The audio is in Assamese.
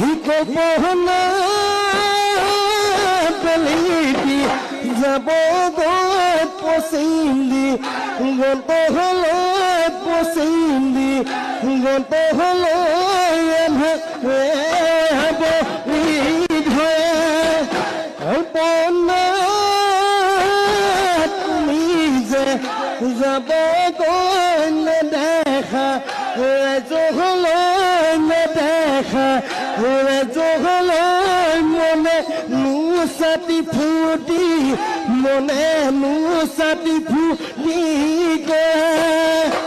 কল্পনা বেলিটি যাব গৈ পচিন্দি গন্ত হলে পচিন্দি গন্ত হলে কল্পনা তুমি যে যাব গৈ নেদেখা জহলৈ নেদেখা জহলৈ মনে নুচাতি ফুটি মনে নুচাতি ফুটি গৈ